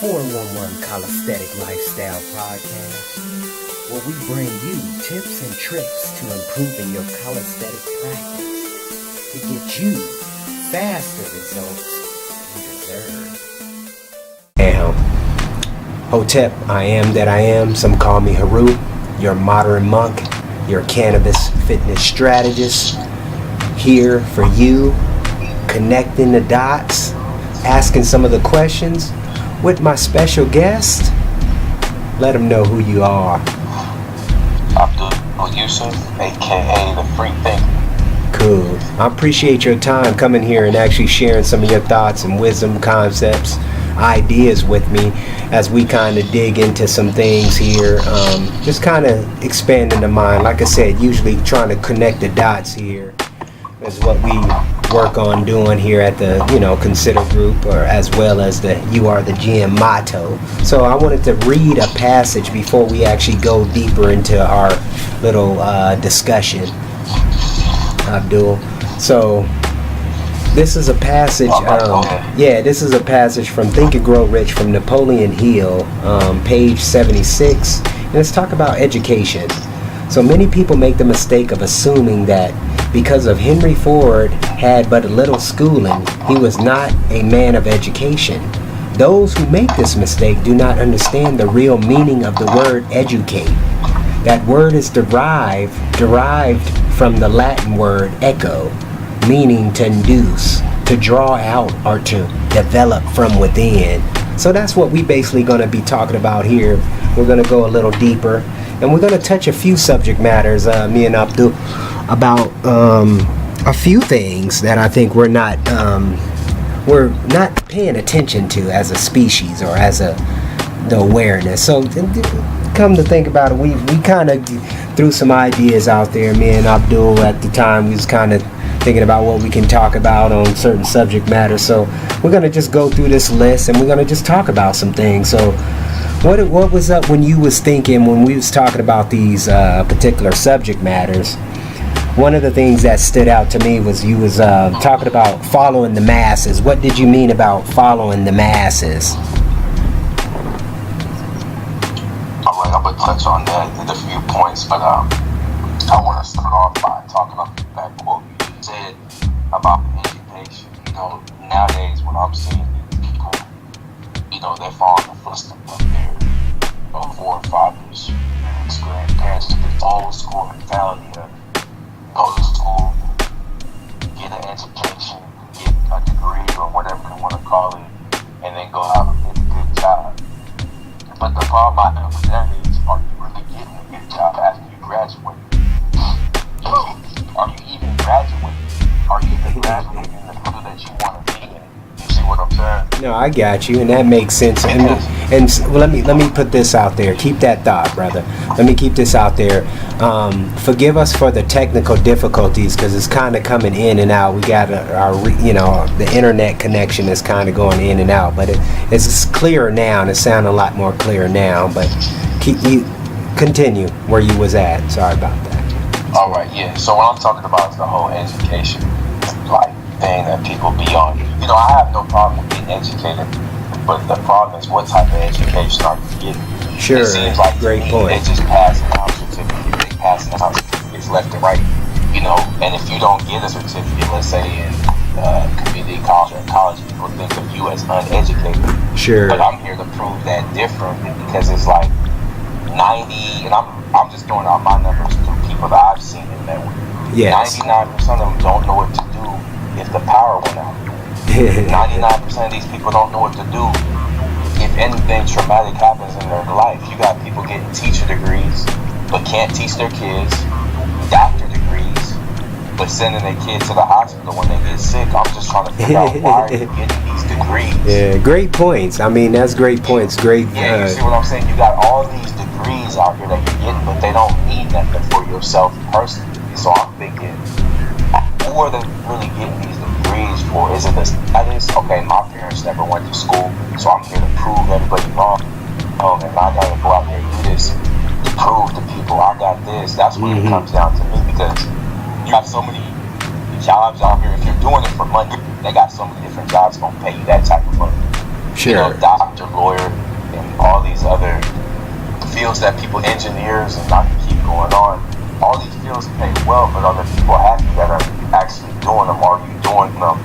411 Calisthenic Lifestyle Podcast, where we bring you tips and tricks to improving your calisthenic practice to get you faster results you deserve. Hotep, I am that I am. Some call me Haru, your modern monk, your cannabis fitness strategist. Here for you, connecting the dots, asking some of the questions with my special guest. Let them know who you are. Abdul Yusuf, aka the Free Thinker. Cool. I appreciate your time coming here and actually sharing some of your thoughts and wisdom, concepts, ideas with me as we kind of dig into some things here. Just kind of expanding the mind. Like I said, usually trying to connect the dots here is what we work on doing here at the Consider Group, or as well as the You Are the GM motto. So I wanted to read a passage before we actually go deeper into our little discussion, Abdul. So this is a passage, this is a passage from Think and Grow Rich from Napoleon Hill, page 76, and let's talk about education. So many people make the mistake of assuming that because of Henry Ford had but a little schooling, he was not a man of education. Those who make this mistake do not understand the real meaning of the word educate. That word is derived from the Latin word echo, meaning to induce, to draw out, or to develop from within. So that's what we basically going to be talking about here. We're going to go a little deeper, and we're going to touch a few subject matters, me and Abdul, about a few things that I think we're not paying attention to as a species or as the awareness. So come to think about it, we kind of threw some ideas out there. Me and Abdul at the time, we was kind of thinking about what we can talk about on certain subject matters. So we're going to just go through this list and we're going to just talk about some things. So what was up when you was thinking, when we was talking about these particular subject matters? One of the things that stood out to me was you was talking about following the masses. What did you mean about following the masses? All right, I'm going to touch on that in a few points, but I want to start off by talking about that quote you said about education. Nowadays when I'm seeing these people, they're following the footsteps of their 4 or 5 years grandparents to this old school mentality of go to school, get an education, get a degree or whatever you want to call it, and then go out and get a good job. But the problem I have with that is, are you really getting a good job after you graduate? Are you even graduating? Are you even graduating in the field that you want to be in? You see what I'm saying? No, I got you, and that makes sense. And let me put this out there. Keep that thought, brother. Let me keep this out there. Forgive us for the technical difficulties because it's kind of coming in and out. We got the internet connection is kind of going in and out, but it's clearer now, and it sounds a lot more clear now. But continue where you was at. Sorry about that. All right, yeah. So what I'm talking about is the whole education thing that people be on. I have no problem with getting educated, but the problem is what type of education are you getting? Sure, it seems like great point. They just passing out certificates, they passing out certificates left and right, and if you don't get a certificate, let's say in community college or college, people think of you as uneducated. Sure. But I'm here to prove that differently because it's like 90, and I'm just throwing out my numbers to people that I've seen and met with. Yes. 99% of them don't know what to do if the power went out. 99% of these people don't know what to do if anything traumatic happens in their life. You got people getting teacher degrees but can't teach their kids, doctor degrees but sending their kids to the hospital when they get sick. I'm just trying to figure out why are you getting these degrees. Yeah, great points. I mean, that's great points. Great. Yeah, you see what I'm saying? You got all these degrees out here that you're getting, but they don't mean nothing for yourself personally. So I'm thinking, who are they really getting these degrees for? Is it the status? Okay, my parents never went to school, so I'm here to prove everybody wrong. And I gotta go out there and do this to prove to people I got this. That's what it comes down to me, because you have so many jobs out here. If you're doing it for money, they got so many different jobs gonna pay you that type of money. Sure. Doctor, lawyer, these other fields that people, engineers, and I can keep going on. All these fields pay well, but are the people happy that are actually doing them? Are you doing them,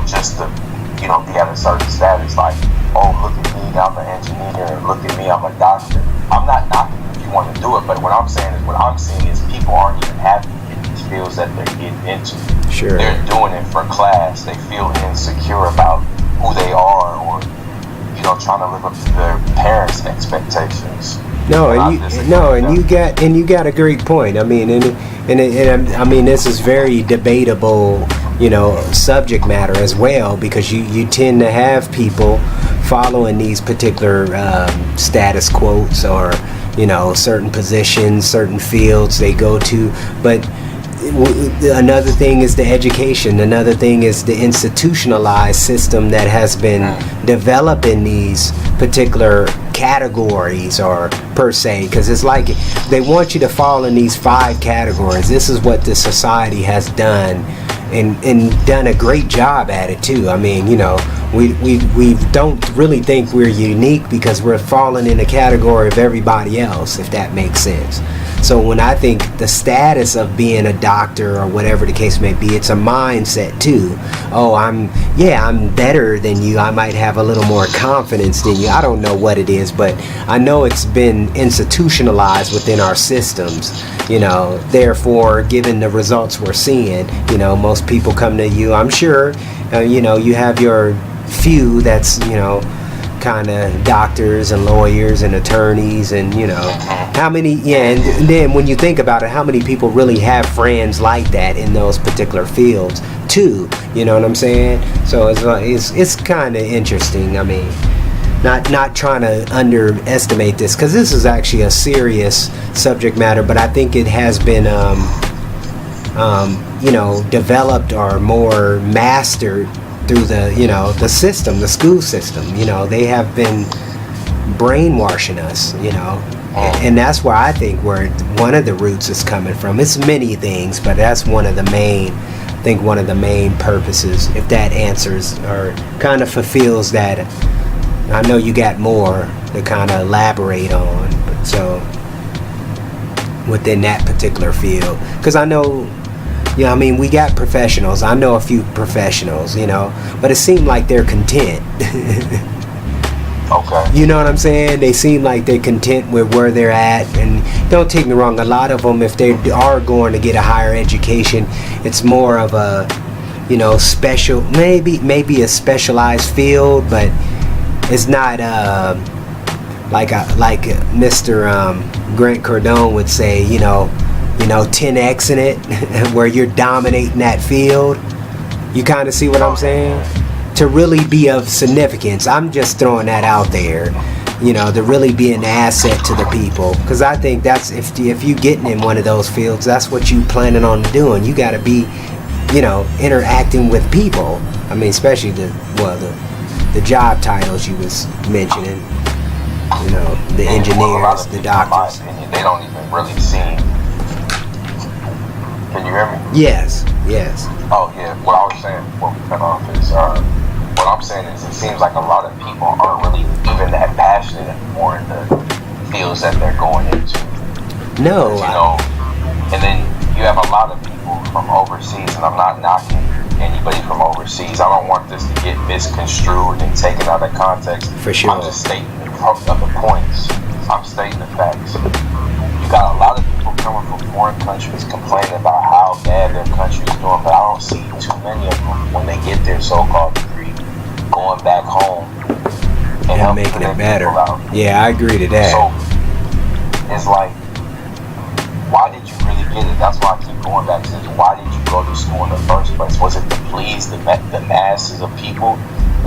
just to, be at a certain status? Like, oh, look at me, I'm an engineer. Look at me, I'm a doctor. I'm not knocking if you want to do it, but what I'm saying is, what I'm seeing is people aren't even happy in these fields that they're getting into. Sure. They're doing it for class. They feel insecure about who they are, or trying to live up to their parents' expectations. You got a great point. I mean, and this is very debatable, subject matter as well, because you tend to have people following these particular status quotes, or certain positions, certain fields they go to, but another thing is the education. Another thing is the institutionalized system that has been developed in these particular categories, or per se, because it's like they want you to fall in these 5 categories. This is what the society has done, and done a great job at it too. I mean, we don't really think we're unique because we're falling in the category of everybody else, if that makes sense. So when I think the status of being a doctor, or whatever the case may be, it's a mindset too. Oh, I'm better than you. I might have a little more confidence than you. I don't know what it is, but I know it's been institutionalized within our systems. Therefore, given the results we're seeing, most people come to you. I'm sure, you have your few that's, kind of doctors and lawyers and attorneys, and how many, and then when you think about it, how many people really have friends like that in those particular fields too? You know what I'm saying? So it's kind of interesting. I mean, not trying to underestimate this, because this is actually a serious subject matter, but I think it has been developed or more mastered through the system, the school system. They have been brainwashing us, and that's where I think where one of the roots is coming from. It's many things, but that's one of the main purposes, if that answers or kind of fulfills that. I know you got more to kind of elaborate on, but so within that particular field, because I know, we got professionals. I know a few professionals, but it seemed like they're content. Okay. You know what I'm saying? They seem like they're content with where they're at. And don't take me wrong, a lot of them, if they are going to get a higher education, it's more of a, special, maybe a specialized field, but it's not like Mr. Grant Cardone would say, 10x in it, where you're dominating that field. You kind of see what I'm saying? To really be of significance, I'm just throwing that out there, to really be an asset to the people. Because I think that's, if you getting in one of those fields, that's what you planning on doing. You got to be, interacting with people. I mean, especially the job titles you was mentioning, the engineers, the doctors. In my opinion, they don't even really seem. Can you hear me? Yes. Oh yeah. What I was saying before we cut off is, what I'm saying is, it seems like a lot of people aren't really even that passionate anymore in the fields that they're going into. No. And then you have a lot of people from overseas, and I'm not knocking anybody from overseas. I don't want this to get misconstrued and taken out of context. For sure. I'm just stating the points. I'm stating the facts. You got a lot of people coming from foreign countries complaining about how bad their country's doing, but I don't see too many of them when they get their so-called degree going back home and making it better. Yeah, I agree to that. So it's like, why did you really get it? That's why I keep going back to this. Why did you go to school in the first place? Was it to please the masses of people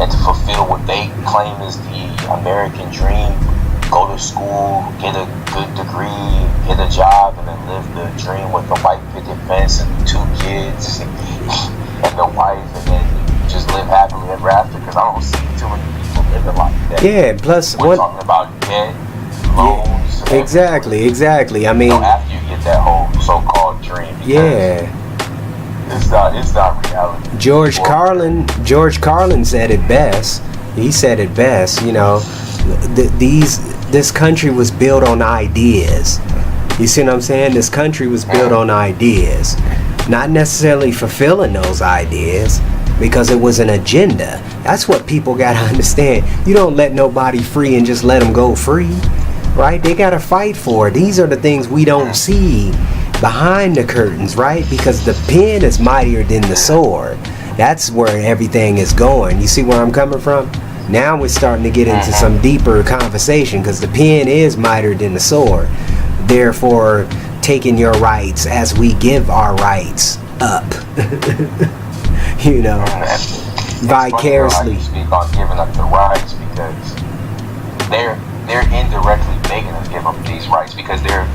and to fulfill what they claim is the American dream? Go to school, get a good degree, get a job, and then live the dream with the white picket fence and 2 kids and the wife, and then just live happily ever after. Because I don't see too many people living like that. Yeah, plus we're talking about debt, loans. Yeah, exactly. I mean, after you get that whole so-called dream. Yeah. It's not reality. George Carlin said it best. He said it best. These this country was built on ideas. You see what I'm saying? This country was built on ideas, not necessarily fulfilling those ideas, because it was an agenda. That's what people gotta understand. You don't let nobody free and just let them go free, right? They gotta fight for it. These are the things we don't see behind the curtains, right? Because the pen is mightier than the sword. That's where everything is going. You see where I'm coming from? Now we're starting to get into some deeper conversation, because the pen is mightier than the sword. Therefore, taking your rights as we give our rights up. You know, vicariously. You speak on giving up the rights, because they're indirectly making us give up these rights, because they're,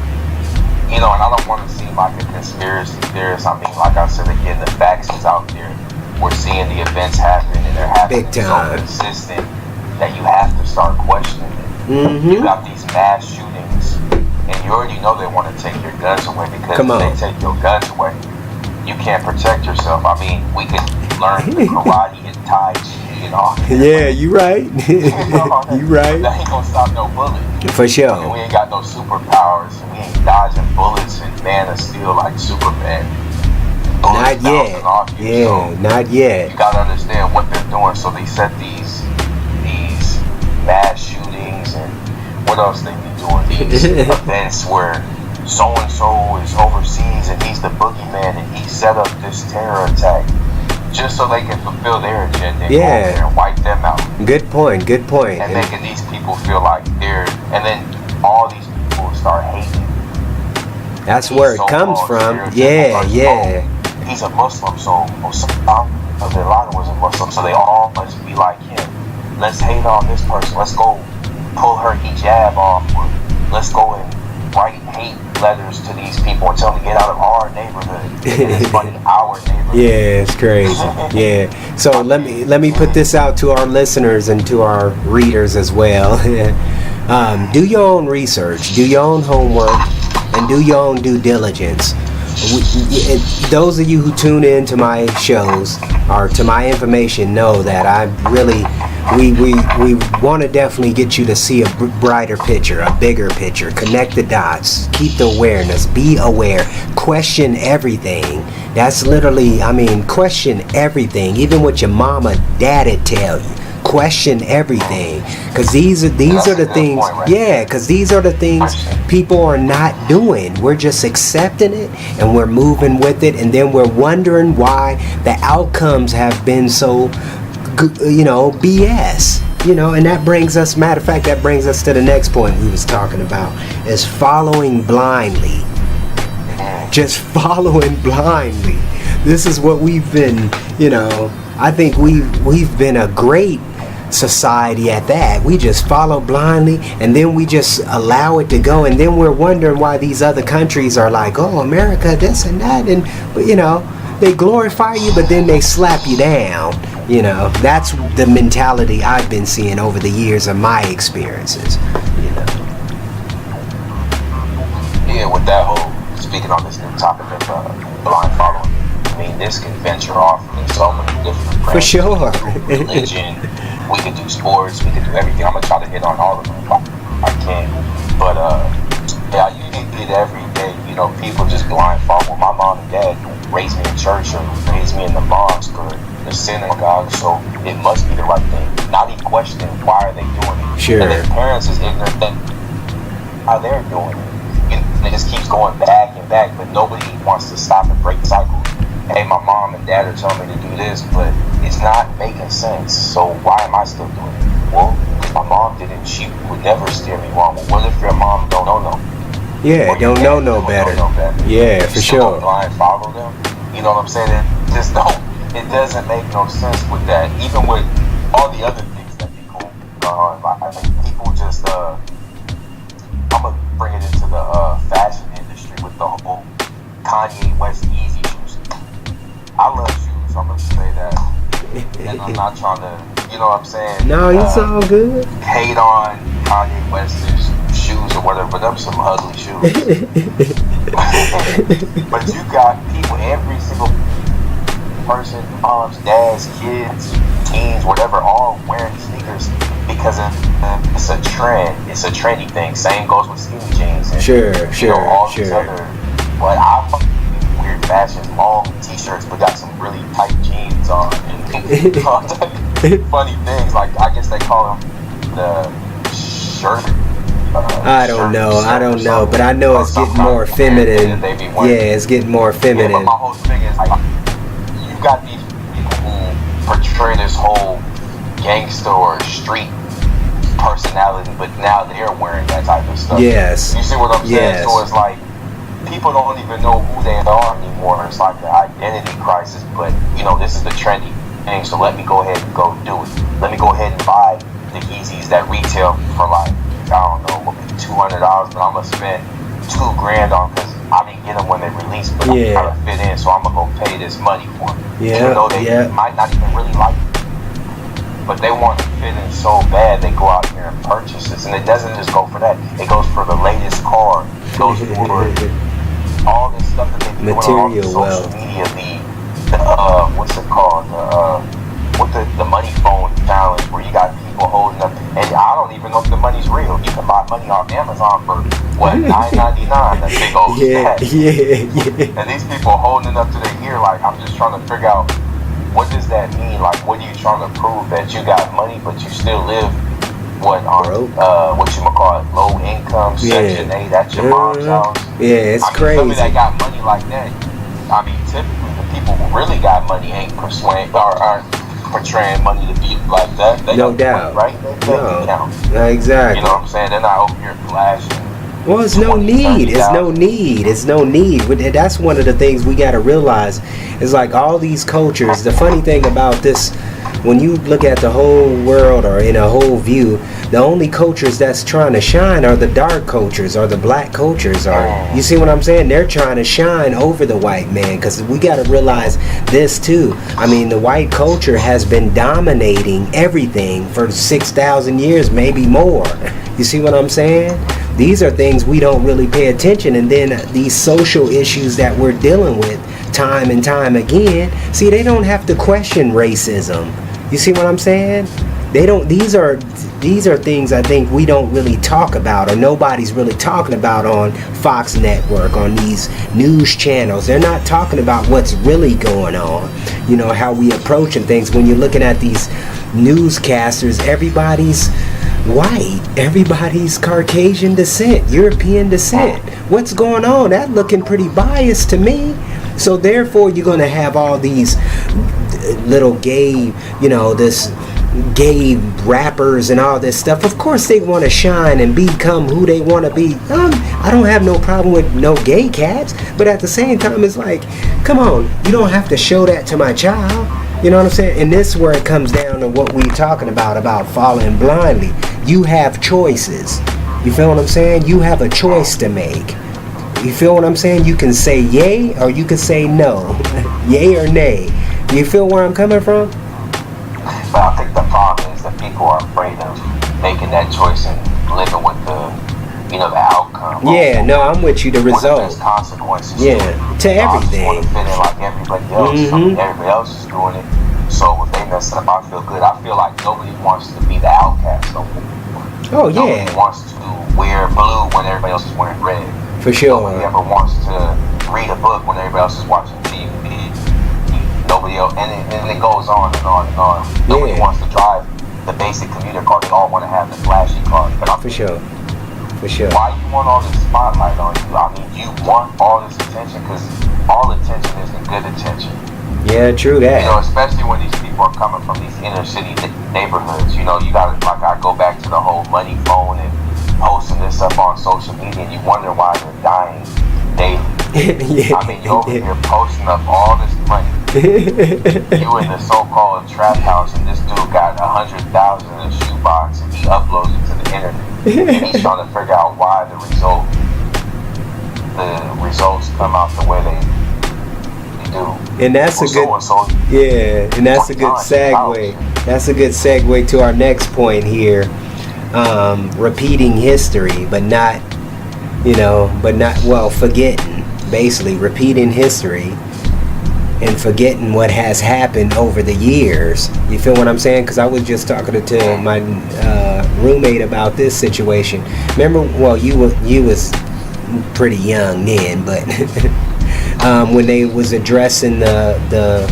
you know, and I don't want to seem like a conspiracy theorist. I mean, like I said again, the facts is out there. We're seeing the events happen, and they're happening so consistent that you have to start questioning it. You got these mass shootings, and you already know they want to take your guns away, because if they take your guns away, you can't protect yourself. I mean, we could learn karate and tai chi and all. Yeah, you right. You right. That ain't gonna stop no bullet. For sure. I mean, we ain't got no superpowers, and we ain't dodging bullets and Man of Steel like Superman. Not yet. Yeah, so not yet. You gotta understand what they're doing. So they set these mass shootings, and what else they be doing? These events where so and so is overseas and he's the boogeyman, and he set up this terror attack just so they can fulfill their agenda and go over there and wipe them out. Good point. Good point. And making these people feel like they're, and then all these people start hating. That's where it comes from. Yeah. Oh, he's a Muslim, so a lot of was a Muslim, so they all must be like him. Let's hate on this person. Let's go pull her hijab off. Let's go and write hate letters to these people and tell them to get out of our neighborhood. It's funny, our neighborhood. Yeah, it's crazy. Yeah. So let me put this out to our listeners and to our readers as well. Do your own research, do your own homework, and do your own due diligence. Those of you who tune in to my shows or to my information know that I really, we want to definitely get you to see a brighter picture, a bigger picture, connect the dots, keep the awareness, be aware, question everything. That's literally, I mean, question everything, even what your mama, daddy tell you. Question everything, because these are the things. Yeah, because these are the things people are not doing. We're just accepting it and we're moving with it, and then we're wondering why the outcomes have been so, BS. And that brings us. Matter of fact, that brings us to the next point we was talking about, is following blindly. Just following blindly. This is what we've been. I think we've been a great society at that. We just follow blindly, and then we just allow it to go, and then we're wondering why these other countries are like, oh, America, this and that, and they glorify you, but then they slap you down. That's the mentality I've been seeing over the years of my experiences. Yeah, with that whole, speaking on this new topic of blind following, I mean, this can venture off in so many different branches. For sure. Religion, we could do sports, we could do everything. I'm going to try to hit on all of them if I can. But, yeah, you do it every day. People just blind follow. My mom and dad raised me in church or raised me in the mosque or the synagogue, so it must be the right thing. Not even questioning why are they doing it. Sure. And their parents is ignorant that how they're doing it. And it just keeps going back and back, but nobody wants to stop and break the cycle. Hey, my mom and dad are telling me to do this, but it's not making sense. So why am I still doing it? Well, if my mom did it, she would never steer me wrong. Well, what if your mom don't know no? Yeah, don't know no better. Yeah, for sure. Blind follow them. You know what I'm saying? It doesn't make no sense with that. Even with all the other things that be going on, like people just I'm gonna bring it into the fashion industry with the whole Kanye West Yeezy shoes. I love shoes, I'm gonna say that. And I'm not trying to, you know what I'm saying? No, it's all good. Hate on Kanye West's shoes or whatever, but them some ugly shoes. But you got people, every single person, moms, dads, kids, teens, whatever, all wearing sneakers because it's a trend. It's a trendy thing. Same goes with skinny jeans. And, all these other, but I fuck weird fashions, long t-shirts, but got some really tight jeans on, and funny things. Like, I guess they call them the shirt. I don't know, but I know it's getting more feminine. Yeah, it's getting more feminine. Yeah, but my whole thing is, like, you got these people who portray this whole gangster or street personality, but now they're wearing that type of stuff. Yes. You see what I'm saying? So it's like, people don't even know who they are anymore. It's like an identity crisis, but, you know, this is the trendy thing, so let me go ahead and go do it. Let me go ahead and buy the Yeezys that retail for like, I don't know, $200, but I'm gonna spend $2,000 on, because I didn't get them when they released, but I'm trying to fit in, so I'm gonna go pay this money for them. Even though they might not even really like it, but they want to fit in so bad, they go out here and purchase this. And it doesn't just go for that, it goes for the latest car, it goes for all this stuff that they do on social media, the what's it called, the money phone challenge, where you got people holding up, and I don't even know if the money's real. You can buy money off Amazon for what, $9.99? That big old stack. And these people holding it up to their ear, like, I'm just trying to figure out, what does that mean? Like, what are you trying to prove? That you got money, but you still live what you call it, low income, Section 8 at your mom's house? Yeah, it's crazy. Somebody that got money like that, I mean, typically the people who really got money ain't aren't portraying money to be like that. They no doubt. Money, right? No, exactly. You know what I'm saying? They're not over here flashing. Well, it's no need. It's no need. That's one of the things we got to realize. Is like all these cultures. The funny thing about this, when you look at the whole world or in a whole view, the only cultures that's trying to shine are the dark cultures or the black cultures. Or, you see what I'm saying? They're trying to shine over the white man, because we got to realize this too. I mean, the white culture has been dominating everything for 6,000 years, maybe more. You see what I'm saying? These are things we don't really pay attention, and then these social issues that we're dealing with time and time again. See, they don't have to question racism. You see what I'm saying? They don't. These are things I think we don't really talk about, or nobody's really talking about on Fox Network, on these news channels. They're not talking about what's really going on. You know, how we approaching things. When you're looking at these newscasters, everybody's white, everybody's Caucasian descent, European descent. What's going on? That looking pretty biased to me. So therefore, you're going to have all these little gay, you know, this gay rappers and all this stuff. Of course they want to shine and become who they want to be. I don't have no problem with no gay cats, but at the same time, it's like, come on, you don't have to show that to my child. You know what I'm saying? And this is where it comes down to what we're talking about following blindly. You have choices. You feel what I'm saying? You have a choice to make. You feel what I'm saying? You can say yay or you can say no. Yay or nay. You feel where I'm coming from? But I think the problem is that people are afraid of making that choice and living with the outcome. Yeah, no, I'm with you. The result. There's consequences. Yeah, to everything. I just want to fit in like everybody else. Everybody else is doing it. So if they mess up, I feel good. I feel like nobody wants to be the outcast no more. Oh yeah. Nobody wants to wear blue when everybody else is wearing red. For sure. Nobody ever wants to read a book when everybody else is watching TV. Nobody else, and it goes on and on and on. Nobody wants to drive the basic commuter car. They all want to have the flashy car. But for sure. Why you want all this spotlight on you? I mean, you want all this attention because all attention isn't good attention. Yeah, true that. You know, especially when these people are coming from these inner city neighborhoods. You know, you got to, like, I go back to the whole money phone and posting this up on social media, and you wonder why they're dying daily. I mean, you over here posting up all this money. You in the so-called trap house, and this dude got 100,000 in a shoebox, and he uploads it to the internet. And he's trying to figure out why the results come out the way they do. And that's a good segue. That's a good segue to our next point here. Repeating history, but not forgetting. Basically, repeating history and forgetting what has happened over the years. You feel what I'm saying? Because I was just talking to my roommate about this situation. Remember, well, you was pretty young then, but when they was addressing the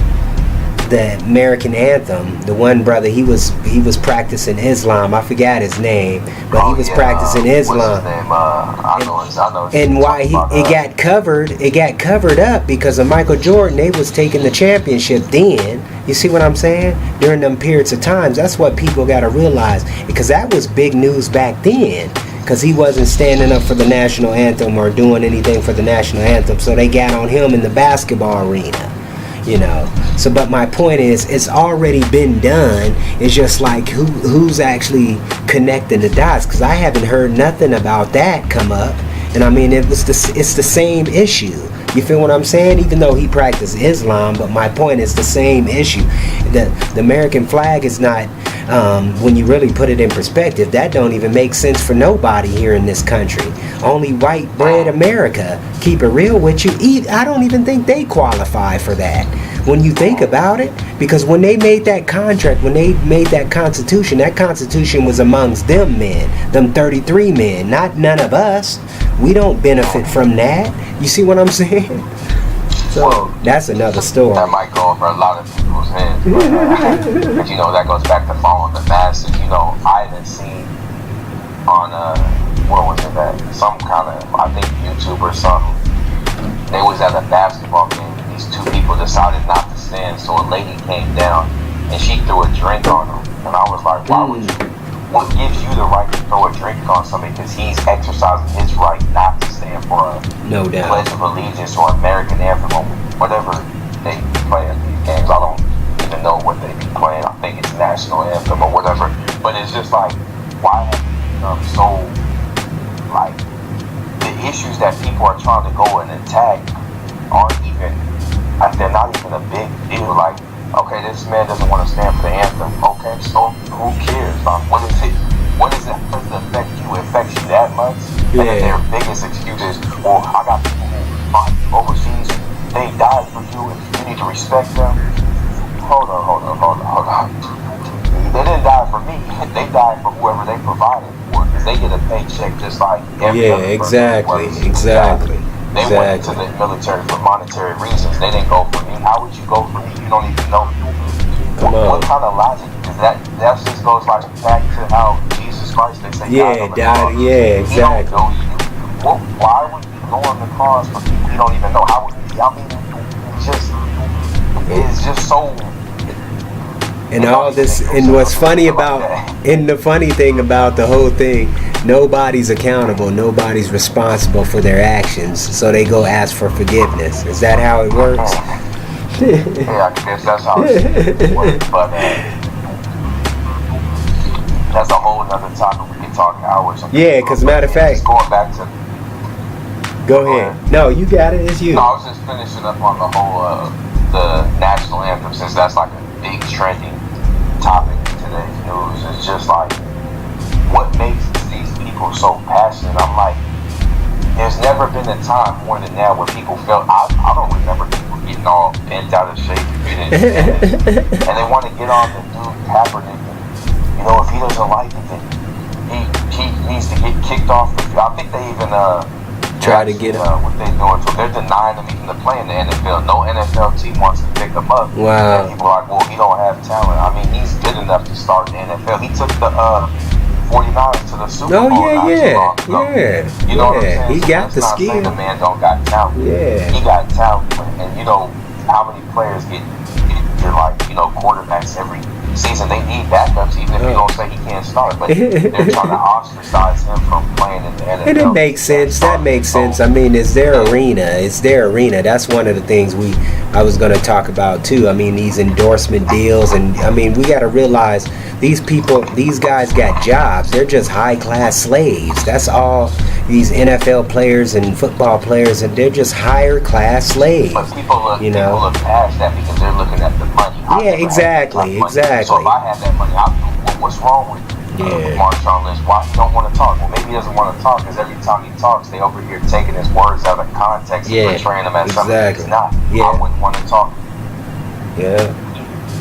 American anthem, the one brother, he was practicing Islam. I forgot his name, but he was practicing Islam. What's his name? I know. And why it got covered up because of Michael Jordan. They was taking the championship then. You see what I'm saying? During them periods of times, that's what people got to realize, because that was big news back then. Because he wasn't standing up for the national anthem or doing anything for the national anthem, so they got on him in the basketball arena. You know, so but my point is, it's already been done. It's just like who's actually connecting the dots, because I haven't heard nothing about that come up. And I mean, it's the same issue. You feel what I'm saying? Even though he practiced Islam, but my point is the same issue. The American flag is not, when you really put it in perspective, that don't even make sense for nobody here in this country. Only white bread America. Keep it real with you. I don't even think they qualify for that when you think about it. Because when they made that contract, when they made that constitution was amongst them men, them 33 men, not none of us. We don't benefit from that. You see what I'm saying? So that's another story. That might go over a lot of people's heads. But you know, that goes back to following the masses. You know, I haven't seen on what was it, that some kind of, I think, YouTube or something. They was at a basketball game and these two people decided not to stand, so a lady came down and she threw a drink on them. And I was like, why would you? What gives you the right to throw a drink on somebody? Because he's exercising his right not to stand for a Pledge of Allegiance or American anthem or whatever they play at these games. I don't even know what they be playing. I think it's national anthem or whatever. But it's just like, why have you become so, like, the issues that people are trying to go and attack aren't even, like, they're not even a big deal. Like, okay, this man doesn't want to stand for the anthem. Okay, so who cares? What is it? How does it affect you? It affects you that much? Yeah. And then their biggest excuse is, well, I got people who fight overseas. They died for you, and you need to respect them. Hold on. They didn't die for me. They died for whoever they provided for, because they get a paycheck just like every other person. Exactly. They went into the military for monetary reasons. They didn't go for me. How would you go for me? You don't even know me. What kind of logic is that? That just goes like back to how Jesus Christ, they say, died. Yeah, exactly. He don't know you. Well, why would you go on the cross for people you don't even know? How would you? I mean, it's just so. And all this, and what's funny about, and the funny thing about the whole thing, nobody's accountable, nobody's responsible for their actions, so they go ask for forgiveness. Is that how it works? Yeah, I guess that's how it works, but that's a whole other topic. We can talk hours. Yeah, because matter of fact, going back to. Go ahead. No, you got it. It's you. No, I was just finishing up on the whole the national anthem, since that's like a big trending topic in today's news. It's just like, what makes these people so passionate? I'm like, there's never been a time more than now where people felt, I don't remember people getting all bent out of shape and they want to get on the dude Kaepernick, and, you know, if he doesn't like it, then he needs to get kicked off. I think they even try to get him. What they doing? So they're denying him even to play in the NFL. No NFL team wants to pick him up. Wow. And people are like, well, he don't have talent. I mean, he's good enough to start in the NFL. He took the 49ers to the Super Bowl. Yeah. You know what I'm saying? He got the skill. The man don't got talent. Yeah. He got talent. And you know how many players get like, you know, quarterbacks every season. They need backups, even if you don't say he can't start. But they're trying to ostracize him from playing in the NFL. And it makes sense. That makes sense. I mean, it's their arena. That's one of the things I was going to talk about too. I mean, these endorsement deals, and I mean, we got to realize these guys got jobs. They're just high-class slaves. That's all these NFL players and football players, and they're just higher-class slaves. But people look past that because they're looking at the money. Exactly. So if I had that money, what's wrong with Marshawn Lynch? Why he don't want to talk? Well, maybe he doesn't want to talk because every time he talks, they over here taking his words out of context and portraying him as something he's not. I wouldn't want to talk Yeah.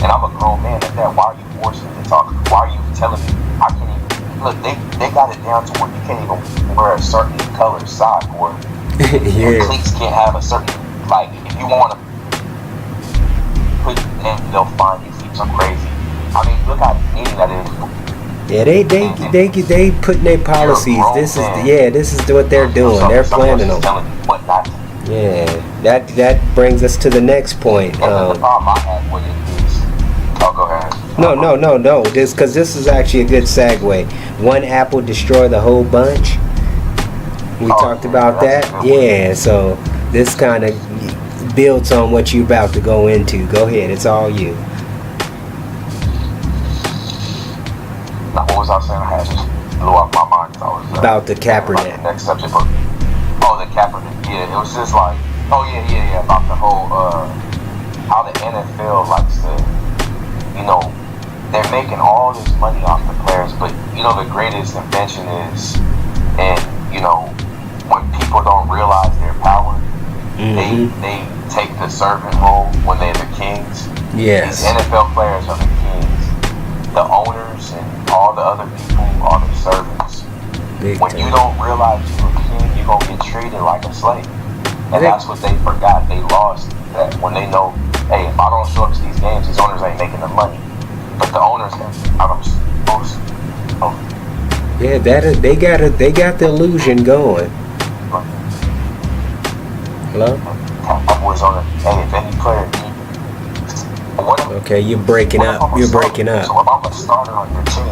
And I'm a grown man at that. Why are you forcing me to talk? Why are you telling me I can't even look? They got it down to where you can't even wear a certain color sock, or your cleats can't have a certain, like, if you want to put it in, they'll find you for some crazy. I mean, look how mean that is. Yeah, they putting their policies. This is what they're doing. They're planning on. Yeah, that brings us to the next point. The problem I have with it is, go ahead. No. Because this is actually a good segue. One apple destroy the whole bunch. We talked about that. Yeah, so this kind of builds on what you're about to go into. Go ahead, it's all you. Now, what was I saying? I had just blew off my mind. About the Kaepernick. The next subject. The Kaepernick. Yeah, it was just like, yeah, about the whole, how the NFL likes to, they're making all this money off the players, but, the greatest invention is, and, when people don't realize their power, they take the servant role when they're the kings. Yes. These NFL players are the kings. The owners and all the other people are the servants. When you don't realize you're a king, you're going to get treated like a slave. And that's what they forgot. They lost that when they know, hey, if I don't show up to these games, these owners ain't making the money. But the owners got them supposed to. Yeah, they got the illusion going. Hello? Cowboys on it. Hey, if any player okay, you're breaking up. So if I'm a starter on your team,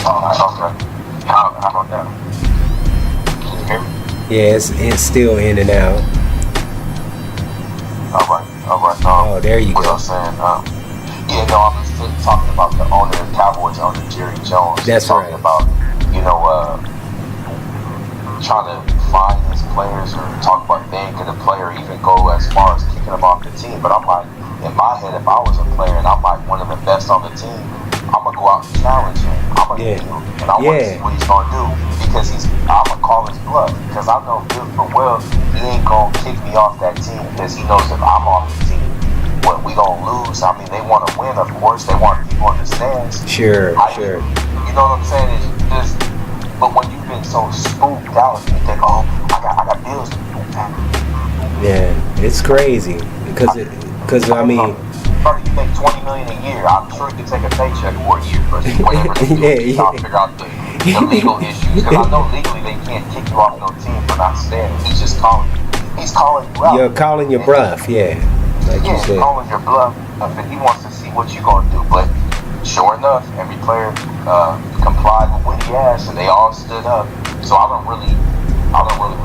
okay. How about that? Can you hear me? Yeah, it's still in and out. All right. Oh, there you go. What I was saying, I was just talking about the owner of the Cowboys, owner Jerry Jones. That's talking right. About, trying to find his players or talk about thinking a player even go as far as kicking him off the team. But I'm like, in my head, if I was a player and I'm like one of the best on the team, I'm gonna go out and challenge him. I'm gonna hit him, and I want to see what he's gonna do, because I'm gonna call his bluff, because I know good for well he ain't gonna kick me off that team, because he knows if I'm off the team, what we gonna lose. I mean, they want to win, of course. They want people in the stands. Sure. You know what I'm saying? It's just, but when you've been so spooked out, you think, I got bills to do. Yeah, it's crazy because I mean. You make $20 million a year. I'm sure you can take a paycheck for a year, but whatever they do, I'll figure out the legal issues. Because I know legally they can't kick you off no team for not standing. He's just calling you. He's calling you out. You're calling your bluff, yeah. Like you said. Calling your bluff, and he wants to see what you're gonna do. But sure enough, every player complied with what he asked, and they all stood up. So I don't really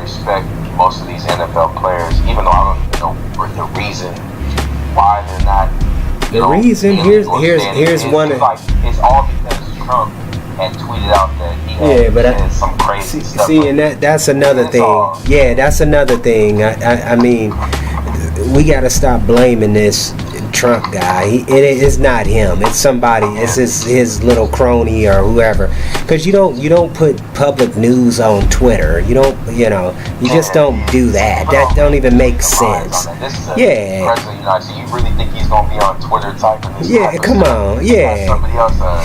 respect most of these NFL players, even though I don't even know the reason why they're not. The reason here's one. It's all because Trump had tweeted out that he had some crazy stuff. See, and that's another thing. Yeah, that's another thing. I mean, we got to stop blaming this Trump guy. It's not him. It's somebody. It's his little crony or whoever. Because you don't put public news on Twitter. You just don't do that. That don't even make sense. Yeah. So you really think he's gonna be on Twitter typing this? Yeah, come on. Yeah.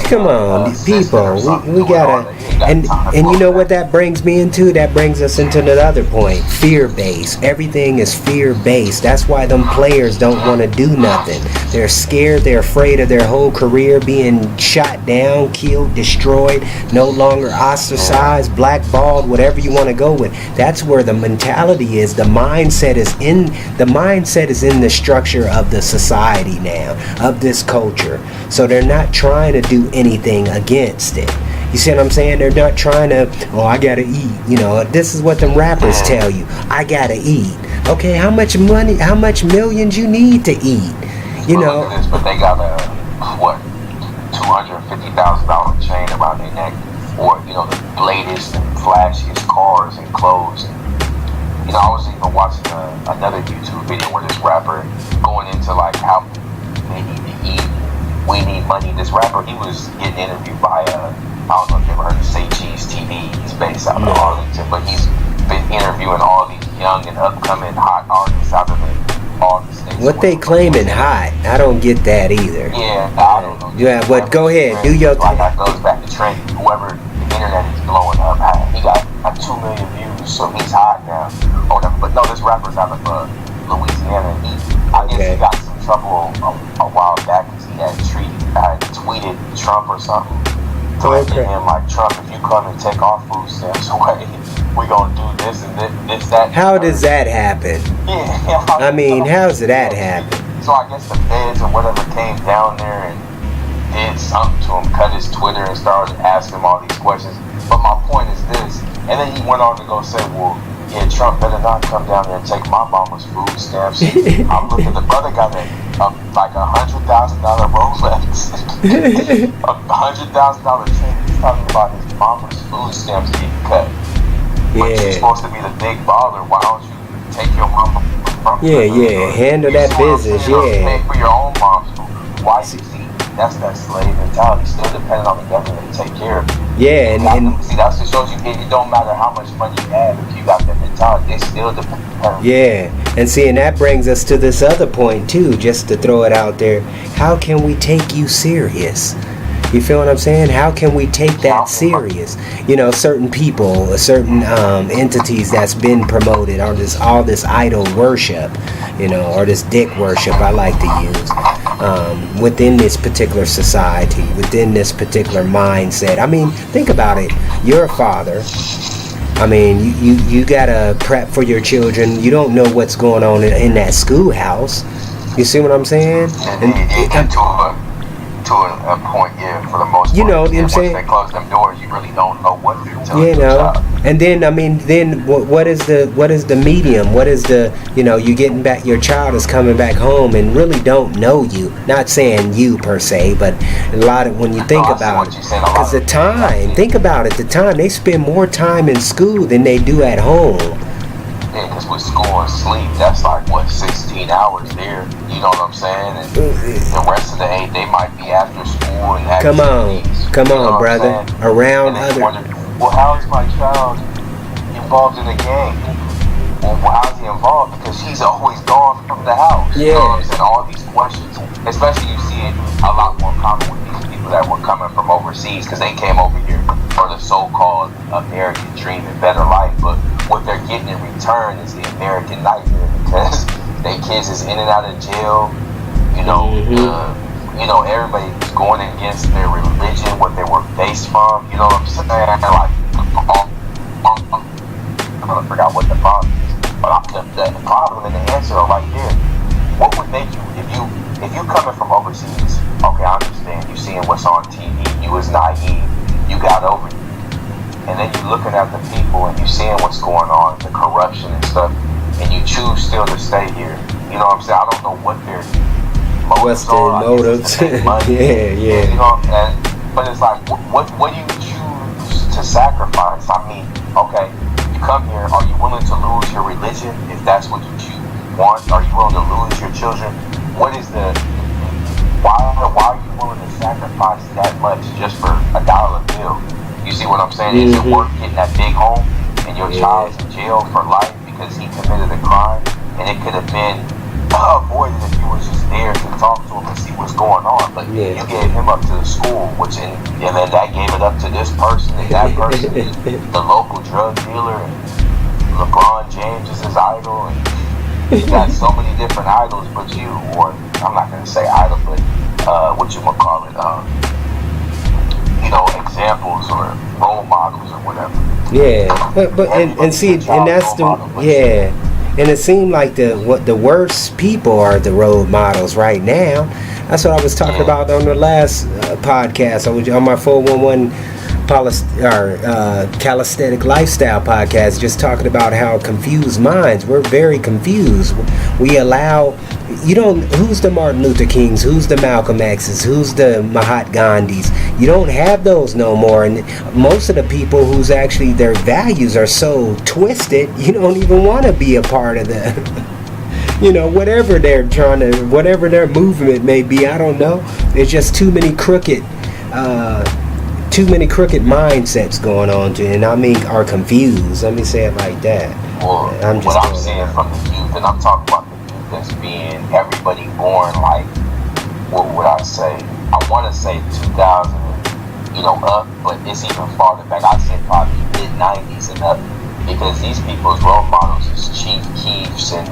Come on, people. We gotta. And you know what that brings me into? That brings us into another point. Fear-based. Everything is fear-based. That's why them players don't want to do nothing. They're scared. They're afraid of their whole career being shot down, killed, destroyed, no longer ostracized, blackballed, whatever you want to go with. That's where the mentality is. The mindset is in the structure of the society now, of this culture. So they're not trying to do anything against it. You see what I'm saying? They're not trying to, I gotta eat. This is what them rappers tell you. I gotta eat. Okay, how much money, how much millions you need to eat? Look at this, but they got a $250,000 chain around their neck, or the latest and flashiest cars and clothes. And, I was even watching another YouTube video where this rapper going into like how they need to eat. We need money. This rapper, he was getting interviewed by I don't know if you ever heard of Say Cheese TV. He's based out of Arlington, but he's been interviewing all these young and upcoming hot artists out of all the states. What they claiming hot? I don't get that either. Yeah, I don't know. Yeah, but go ahead, do your thing. Like that goes back to Trent. Whoever the internet is blowing up, he got 2 million views, so he's hot now. Oh, but no, this rapper's out of Louisiana. I guess he got some trouble a while back because he had tweeted Trump or something. Threatening him like, Trump, if you come and take our food stamps away, we gonna do this and this, that. How does that happen? Yeah. I mean, how's that happen? So I guess the feds or whatever came down there and did something to him, cut his Twitter and started asking him all these questions. But my point is this, and then he went on to go say, well, yeah, Trump better not come down there and take my mama's food stamps. I'm looking, the brother got like $100,000 Rolex, $100,000 chain. He's talking about his mama's food stamps getting cut. But you're supposed to be the big baller. Why don't you take your mama from her? Handle that business, Pay for your own mom's food. Why see? That's that slave mentality. Still dependent on the government to take care of you. Yeah, and see, that's what shows you it don't matter how much money you have. If you got that mentality, they still depend on you. Yeah, and see, and that brings us to this other point too. Just to throw it out there, how can we take you serious? You feel what I'm saying? How can we take that serious? You know, certain people, certain entities that's been promoted, or all this idol worship, you know, or this dick worship I like to use, within this particular society, within this particular mindset. I mean, think about it. You're a father. I mean, you gotta prep for your children. You don't know what's going on in that schoolhouse. You see what I'm saying? And to a point, yeah, for the most part. You know what I'm saying? Once they close them doors, you really don't know what they're telling you. And then, I mean, what is the medium? What is the, you know, you getting back, your child is coming back home and really don't know you. Not saying you per se, but a lot of, when you think about it, because the time, think about it, the time, they spend more time in school than they do at home. Yeah, because with school and sleep, that's like, 16 hours there, you know what I'm saying? And the rest of the 8, they might be after school and activities. Come on, brother. Around other... Wonder, well, how is my child involved in the game? Well, how is he involved? Because he's always gone from the house. Yeah. You know what I'm saying? All these questions. Especially you see it a lot more common with these people that were coming from overseas because they came over here for the so-called American dream and better life. But what they're getting in return is the American nightmare because their kids is in and out of jail. You know, everybody's going against their religion, what they were based from. You know what I'm saying? Like, I forgot what the problem is, but the problem and the answer are right there. What would make you, if you coming from overseas? Okay, I understand. You seeing what's on TV. You was naive. You got over it. And then you looking at the people and you seeing what's going on, the corruption and stuff, and you choose still to stay here. You know what I'm saying? I don't know what their motives are. Motives? Yeah. You know, but it's like, what do you choose to sacrifice? I mean, okay, you come here, are you willing to lose your religion if that's what you want? Are you willing to lose your children? What is why are you willing to sacrifice that much just for $1 bill? You see what I'm saying? Is it worth getting that big home and your child's in jail for life because he committed a crime? And it could have been avoided if you was just there to talk to him and see what's going on. But you gave him up to the school, and then that gave it up to this person, and that person is the local drug dealer, and LeBron James is his idol, and you got so many different idols, but you, or I'm not going to say idol, but what you would call it, you know, examples or role models or whatever. Yeah, but and see, and that's and it seemed like the worst people are the role models right now. That's what I was talking about on the last podcast. I was on my 411 calisthenic lifestyle podcast, just talking about how confused minds. We're very confused. We allow, who's the Martin Luther Kings, who's the Malcolm X's, who's the Mahatma Gandhis. You don't have those no more, and most of the people whose actually their values are so twisted, you don't even want to be a part of the whatever they're trying to, whatever their movement may be. I don't know. There's just too many crooked mindsets going on, and I mean are confused. Let me say it like that. Well, what I'm seeing from the youth, and I'm talking about the youth that's being everybody born like, what would I say? I want to say 2000, up, but it's even farther back. I'd say probably mid 90s and up, because these people's role models is Chief Keefs and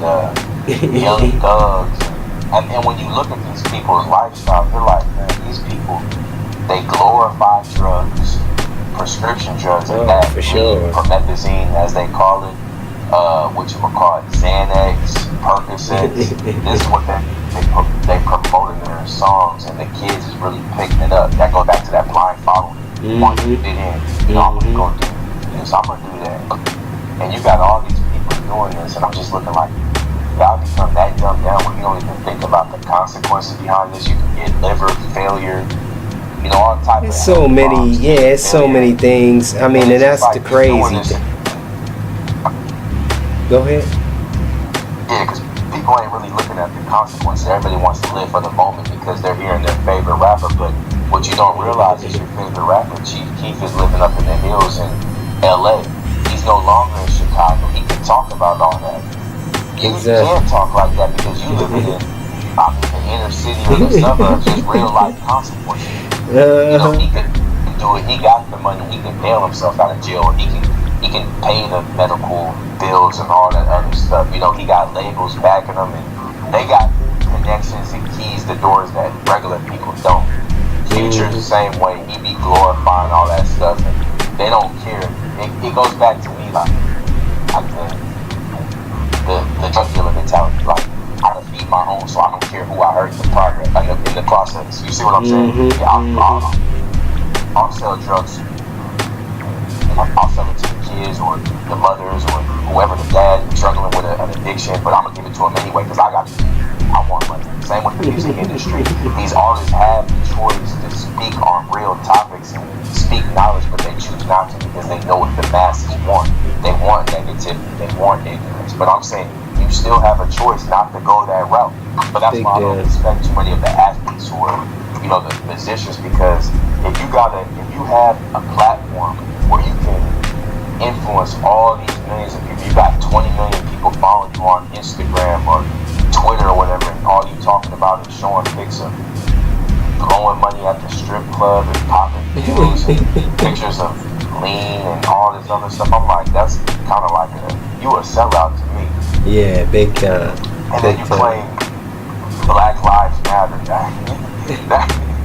Young Thugs. And when you look at these people's lifestyle, you're like, man, these people, they glorify drugs, prescription drugs, and that for sure. promethazine, as they call it, what you would call it, Xanax, Percocets. This is what they promote in their songs, and the kids is really picking it up. That goes back to that blind following. Want to fit in, I'm gonna go do this, I'm gonna do that. And you got all these people doing this, and I'm just looking like, y'all become that dumbed down where you don't even think about the consequences behind this. You can get liver failure, all type of. It's so many, it's so many things. I mean, and that's the crazy thing. Go ahead. Yeah, because people ain't really looking at the consequences. Everybody wants to live for the moment because they're hearing their favorite rapper. But what you don't realize is your favorite rapper, Chief Keef, is living up in the hills in LA. He's no longer in Chicago. He can talk about all that. You can't talk like that because you live in the inner city or the suburbs. Just real life consequences. He can do it. He got the money. He can bail himself out of jail, or he can pay the medical bills and all that other stuff. He got labels backing him, and they got connections and keys to doors that regular people don't. Future's the same way. He be glorifying all that stuff, and they don't care. It goes back to me like the drug dealer mentality. Like, I gotta feed my own, so I don't care who I hurt in the progress, in the process. You see what I'm saying? Yeah, I'll sell drugs. I'll sell it to the kids or the mothers or whoever, the dad struggling with an addiction, but I'm gonna give it to them anyway because I want money. Same with the music industry. These artists have the choice to speak on real topics and speak knowledge, but they choose not to because they know what the masses want. They want negativity, they want ignorance. But I'm saying you still have a choice not to go that route. But that's why I don't respect too many of the athletes who are, the musicians, because if you have a platform where you can influence all these millions of people, you got 20 million people following you on Instagram or Twitter or whatever, and all you talking about is showing pics of blowing money at the strip club and popping pills and pictures of lean and all this other stuff. I'm like, that's kind of like you a sellout to me. Yeah, big time. And then you claim Black Lives Matter.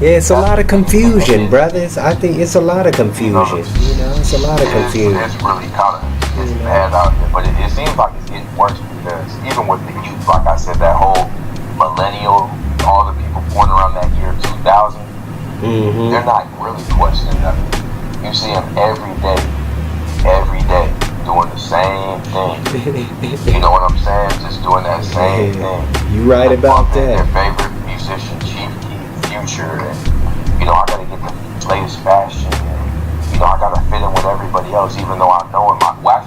Yeah, it's a lot of confusion, brothers. I think it's a lot of confusion. It's a lot of confusion. It's really kind of bad out there, but it seems like it's getting worse because even with the youth, like I said, that whole millennial, all the people born around that year 2000, they're not really questioning nothing. You see them every day, doing the same thing. You know what I'm saying? Just doing that same thing. You right about that. Their favorite musician, Chief Keef, Future, and I gotta get the latest fashion, and I gotta fit in with everybody else, even though I know I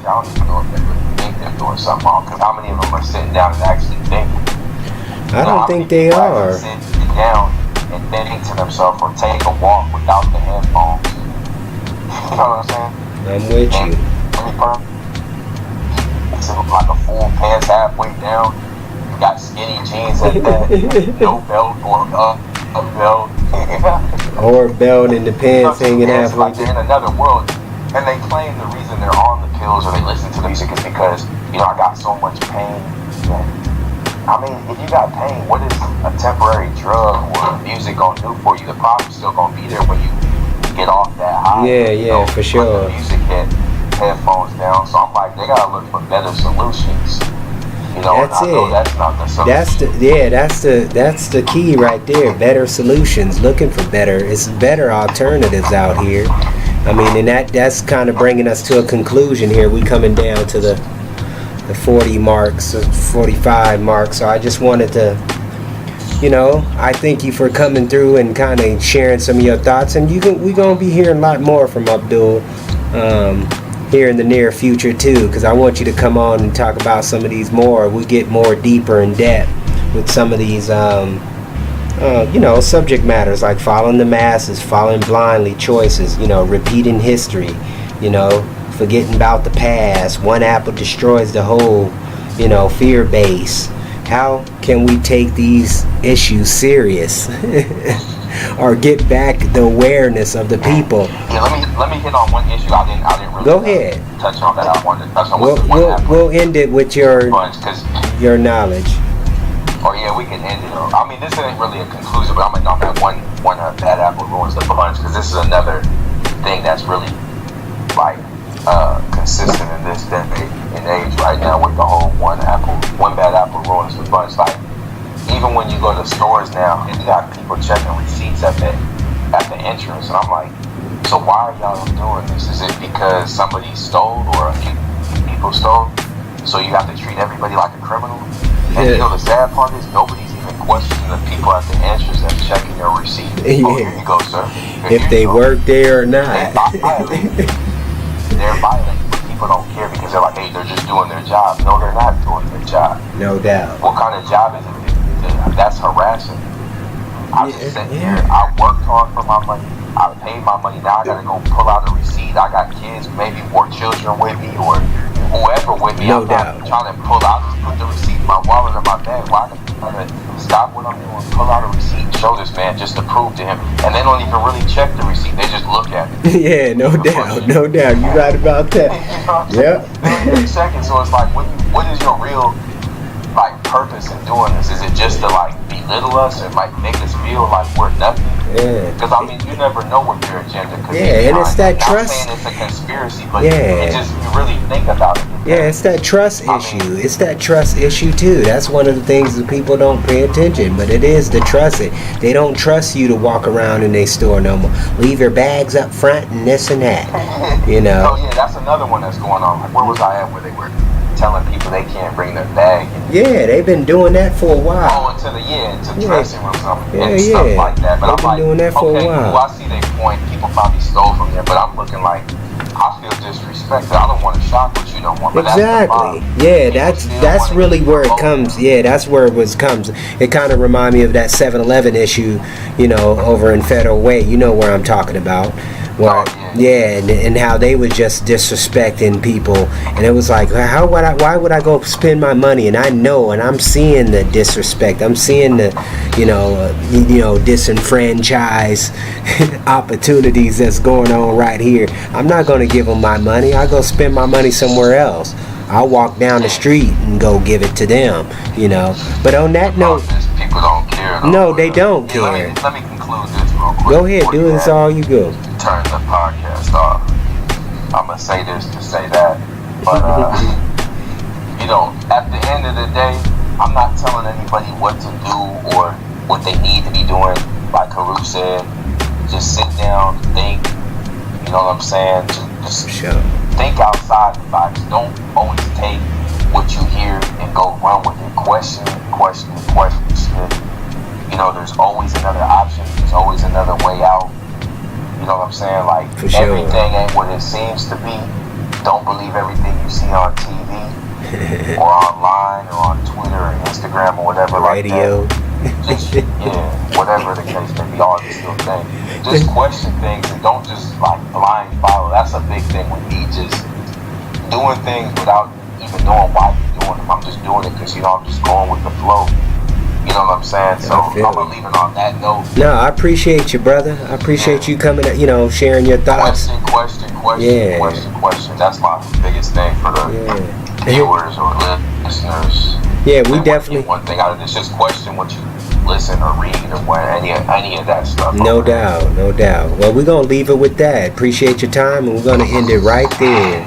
don't even know if they really think they're doing something wrong. Because how many of them are sitting down and actually thinking? I don't think they are. Sitting down and thinking to themselves, or take a walk without the headphones. You know what I'm saying? I'm with you. It's like a full pants halfway down. You got skinny jeans at that, no belt or a belt. Or a belt and the pants hanging halfway. Like they're in another world. And they claim the reason they're on the pills or they listen to the music is because, I got so much pain. I mean, if you got pain, what is a temporary drug or music gonna do for you? The problem's still gonna be there when you get off that high. Yeah, for sure. Put the music headphones down. So I'm like, they gotta look for better solutions. That's it. That's not the solution. That's the key right there. Better solutions. Looking for better. It's better alternatives out here. I mean, and that's kind of bringing us to a conclusion here. We coming down to the 40 marks, 45 marks. So I just wanted to, I thank you for coming through and kind of sharing some of your thoughts. And we're gonna be hearing a lot more from Abdul here in the near future too, because I want you to come on and talk about some of these more. We get more deeper in depth with some of these subject matters like following the masses, following blindly, choices, repeating history, forgetting about the past. One apple destroys the whole, fear base. How can we take these issues serious? Or get back the awareness of the people. Yeah, let me hit on one issue I didn't really Go ahead. touch on that I wanted to touch on. We'll end it with your knowledge. Or yeah, we can end it. I mean, this isn't really a conclusion, but I'm gonna knock that one bad apple ruins the bunch, because this is another thing that's really like consistent in this day and age right now with the whole one bad apple ruins the bunch. Like, even when you go to stores now, you got people checking receipts at the entrance, and I'm like, so why are y'all doing this? Is it because somebody stole or a few people stole? So you have to treat everybody like a criminal? And you know, the sad part is nobody's even questioning the people at the entrance that's checking your receipt. Yeah. Oh, here you go, sir. If they work there or not. They're violating, but people don't care because they're like, hey, they're just doing their job. No, they're not doing their job. No doubt. What kind of job is it? That's harassing. I just sit here, I worked hard for my money, I paid my money, now I gotta go pull out a receipt. I got kids, maybe more children with me, or whoever with me. No I'm doubt. not trying to pull out, just put the receipt in my wallet or my bag. Why gotta stop what I'm doing, pull out a receipt, show this man just to prove to him, and they don't even really check the receipt, they just look at it. Yeah, no doubt. You right about that. You know what I'm saying? They don't check it, so it's like, what is your real like purpose in doing this? Is it just to like belittle us and like make us feel like we're nothing? Yeah. Because I mean, you never know what their agenda could be. Yeah, and it's that I'm trust. not saying it's a conspiracy, but it just, you really think about it. Yeah, it's that trust issue. It's that trust issue too. That's one of the things that people don't pay attention, but it is the trust. They don't trust you to walk around in their store no more. Leave your bags up front and this and that. You know. Oh yeah, that's another one that's going on. Like, where was I at where they were telling people they can't bring their bag? Yeah, they've been doing that for a while. Oh, into dressing rooms and Yeah, stuff like that. But they've been doing that for a while. Cool, I see their point. People probably stole from there, but I'm looking like, I feel disrespected. I don't want to shop with you no more. But Exactly. Yeah, that's really where it comes. Yeah, that's where it comes. It kind of reminds me of that 7-Eleven issue, you know, over in Federal Way. You know where I'm talking about. Where, and how they was just disrespecting people, and it was like, why would I go spend my money? And I know, and I'm seeing the disrespect. I'm seeing the, disenfranchised opportunities that's going on right here. I'm not going to give them my money. I go spend my money somewhere else. I'll walk down the street and go give it to them, you know. But on that note, people don't care. No, they don't care. Let me conclude this real quick. Go ahead, do this all you go. Turn the podcast off. I'm gonna say this to say that, but at the end of the day, I'm not telling anybody what to do or what they need to be doing. Like Haru said, just sit down, think. You know what I'm saying? Just think outside the box. Don't always take what you hear and go run with it. Question. You know, there's always another option. There's always another way out. You know what I'm saying? Like, everything ain't what it seems to be. Don't believe everything you see on TV or online or on Twitter or Instagram or whatever Radio. Like that. Whatever the case may be, all this little thing. Just question things and don't just like blind follow. That's a big thing with me. Just doing things without even knowing why you're doing them. I'm just doing it because, I'm just going with the flow. You know what I'm saying? So I'm going to leave it on that note. No, I appreciate you, brother. I appreciate you coming, sharing your thoughts. Question. That's my biggest thing for the viewers or listeners. Yeah, we definitely. One thing out of this, just question what you listen or read or any of that stuff. No doubt. Well, we're going to leave it with that. Appreciate your time, and we're going to end it right there.